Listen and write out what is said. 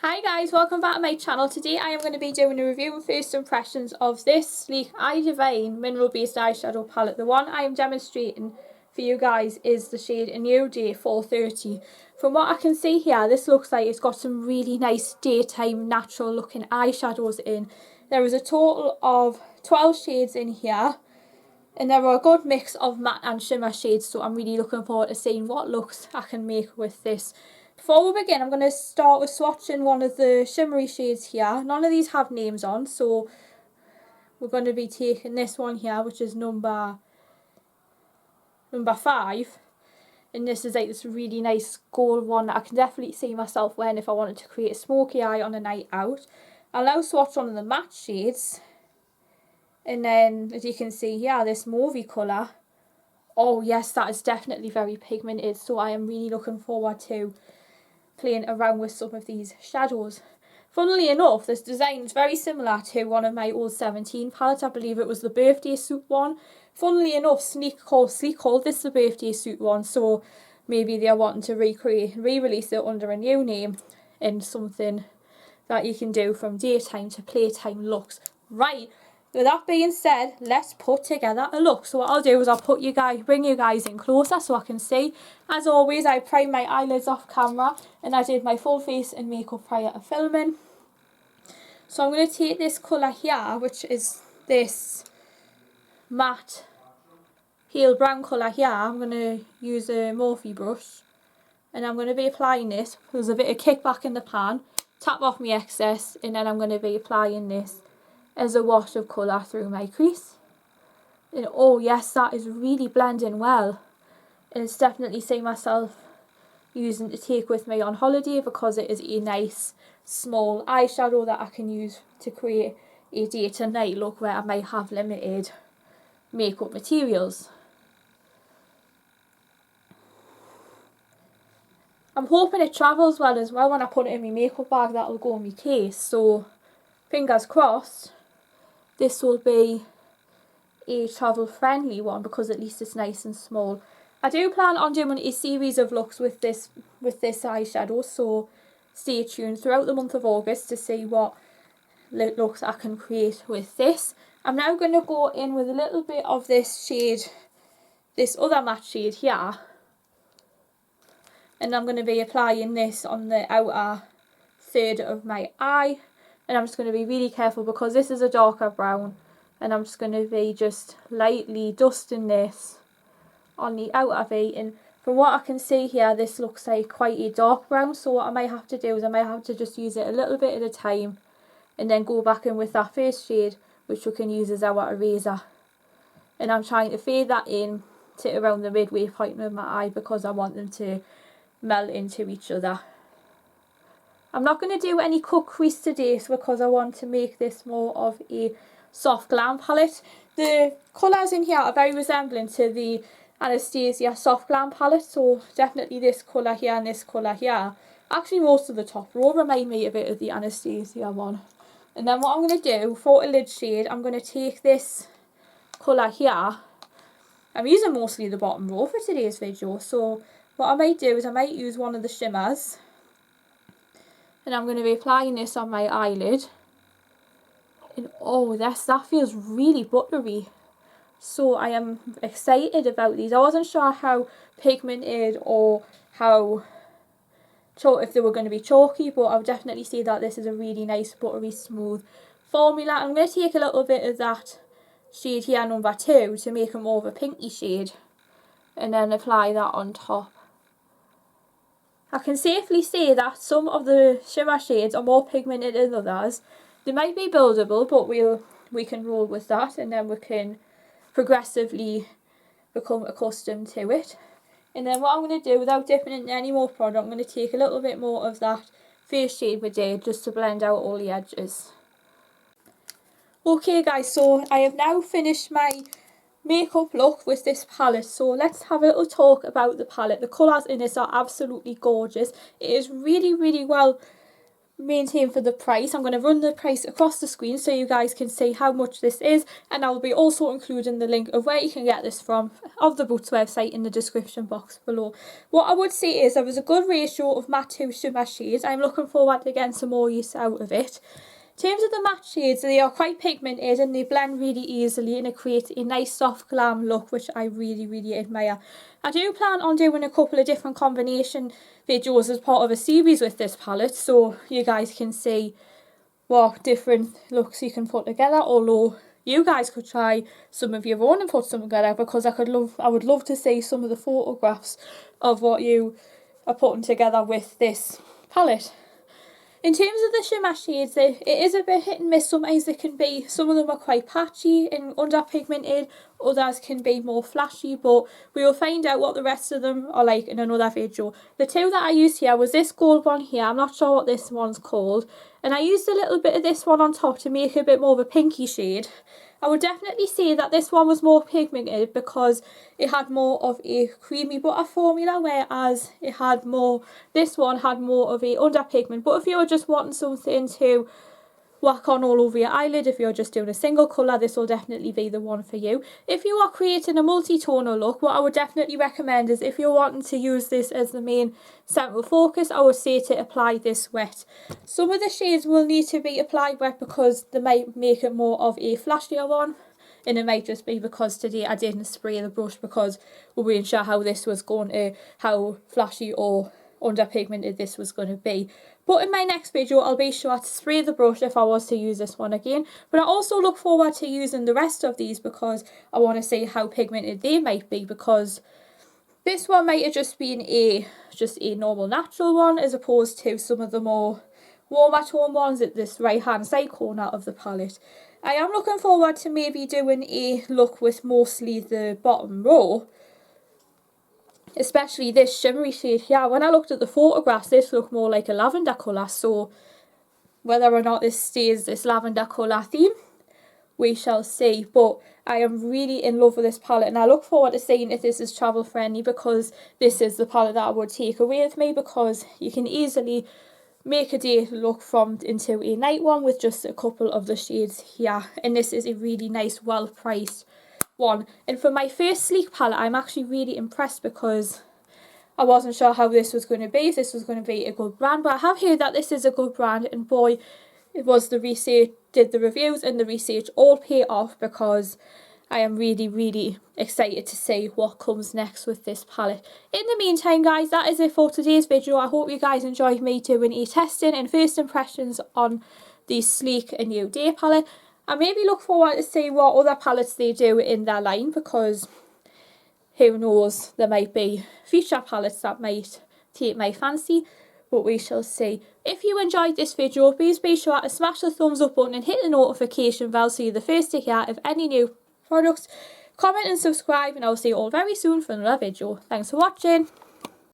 Hi guys, welcome back to my channel. Today I am going to be doing a review and first impressions of this sleek I Divine mineral based eyeshadow palette. The one I am demonstrating for you guys is the shade A New Day 430. From what I can see here, this looks like it's got some really nice daytime natural looking eyeshadows in. There is a total of 12 shades in here. And there are a good mix of matte and shimmer shades, so I'm really looking forward to seeing what looks I can make with this. Before we begin, I'm going to start with swatching one of the shimmery shades here. None of these have names on, so we're going to be taking this one here, which is number 5. And this is like this really nice gold one that I can definitely see myself wearing if I wanted to create a smoky eye on a night out. I'll now swatch one of the matte shades. And then, as you can see here, this mauvey colour. Oh yes, that is definitely very pigmented, so I am really looking forward to playing around with some of these shadows. Funnily enough, this design is very similar to one of my old 17 palettes. I believe it was the birthday suit one. Funnily enough, Sleek called this the birthday suit one, so maybe they're wanting to re-release it under a new name and something that you can do from daytime to playtime looks. Right. With that being said, let's put together a look. So what I'll do is I'll bring you guys in closer so I can see. As always, I primed my eyelids off camera and I did my full face and makeup prior to filming. So I'm going to take this colour here, which is this matte pale brown colour here. I'm going to use a Morphe brush and I'm going to be applying this. There's a bit of kickback in the pan, tap off my excess, and then I'm going to be applying this as a wash of colour through my crease. And oh yes, that is really blending well. And it's definitely see myself using to take with me on holiday because it is a nice small eyeshadow that I can use to create a day to night look where I might have limited makeup materials. I'm hoping it travels well as well when I put it in my makeup bag. That'll go in my case, so fingers crossed this will be a travel friendly one because at least it's nice and small. I do plan on doing a series of looks with this eyeshadow, so stay tuned throughout the month of August to see what looks I can create with this. I'm now going to go in with a little bit of this shade, this other matte shade here, and I'm going to be applying this on the outer third of my eye. And I'm just going to be really careful because this is a darker brown, and I'm just going to be just lightly dusting this on the outer V. And from what I can see here, this looks like quite a dark brown, so what I might have to do is I might have to just use it a little bit at a time and then go back in with that first shade, which we can use as our eraser. And I'm trying to fade that in to around the midway point of my eye because I want them to melt into each other. I'm not going to do any cut crease today because I want to make this more of a soft glam palette. The colours in here are very resembling to the Anastasia soft glam palette, so definitely this colour here and this colour here. Actually most of the top row remind me a bit of the Anastasia one. And then what I'm going to do for a lid shade, I'm going to take this colour here. I'm using mostly the bottom row for today's video, so what I might do is I might use one of the shimmers. And I'm going to be applying this on my eyelid. And oh, that feels really buttery. So I am excited about these. I wasn't sure how pigmented or how if they were going to be chalky, but I would definitely say that this is a really nice buttery smooth formula. I'm going to take a little bit of that shade here, number 2, to make it more of a pinky shade, and then apply that on top. I can safely say that some of the shimmer shades are more pigmented than others. They might be buildable, but we can roll with that, and then we can progressively become accustomed to it. And then what I'm going to do, without dipping into any more product, I'm going to take a little bit more of that first shade we did just to blend out all the edges. Okay guys, so I have now finished my makeup look with this palette, so let's have a little talk about the palette. The colours in this are absolutely gorgeous. It is really well maintain for the price. I'm going to run the price across the screen so you guys can see how much this is, and I will be also including the link of where you can get this from of the Boots website in the description box below. What I would say is there was a good ratio of matte to shimmer shades. I'm looking forward to getting some more use out of it. In terms of the matte shades, they are quite pigmented and they blend really easily, and it creates a nice soft glam look, which I really admire. I do plan on doing a couple of different combination videos as part of a series with this palette, so you guys can see what different looks you can put together, although you guys could try some of your own and put some together, because I would love to see some of the photographs of what you are putting together with this palette. In terms of the shimmer shades, it is a bit hit and miss. Sometimes they can be, some of them are quite patchy and underpigmented, others can be more flashy, but we will find out what the rest of them are like in another video. The two that I used here was this gold one here, I'm not sure what this one's called, and I used a little bit of this one on top to make it a bit more of a pinky shade. I would definitely say that this one was more pigmented because it had more of a creamy butter formula, whereas this one had more of a underpigment. But if you're just wanting something to whack on all over your eyelid, if you're just doing a single colour, this will definitely be the one for you. If you are creating a multi-tonal look, what I would definitely recommend is, if you're wanting to use this as the main central focus, I would say to apply this wet. Some of the shades will need to be applied wet because they might make it more of a flashier one, and it might just be because today I didn't spray the brush because we weren't sure how flashy or underpigmented this was going to be. But in my next video I'll be sure to spray the brush if I was to use this one again. But I also look forward to using the rest of these because I want to see how pigmented they might be, because this one might have just been just a normal natural one as opposed to some of the more warmer tone ones at this right hand side corner of the palette. I am looking forward to maybe doing a look with mostly the bottom row, especially this shimmery shade here. When I looked at the photographs, this looked more like a lavender colour, so whether or not this stays this lavender colour theme, we shall see. But I am really in love with this palette, and I look forward to seeing if this is travel friendly, because this is the palette that I would take away with me, because you can easily make a day look into a night one with just a couple of the shades here, and this is a really nice, well priced one. And for my first sleek palette, I'm actually really impressed because I wasn't sure how this was going to be, if this was going to be a good brand, but I have heard that this is a good brand, and boy, it was the research, the reviews and the research all pay off, because I am really excited to see what comes next with this palette. In the meantime guys, that is it for today's video. I hope you guys enjoyed me doing a testing and first impressions on the sleek and new day palette. I maybe look forward to see what other palettes they do in their line, because who knows, there might be future palettes that might take my fancy, but we shall see. If you enjoyed this video, please be sure to smash the thumbs up button and hit the notification bell so you're the first to hear of any new products. Comment and subscribe, and I'll see you all very soon for another video. Thanks for watching.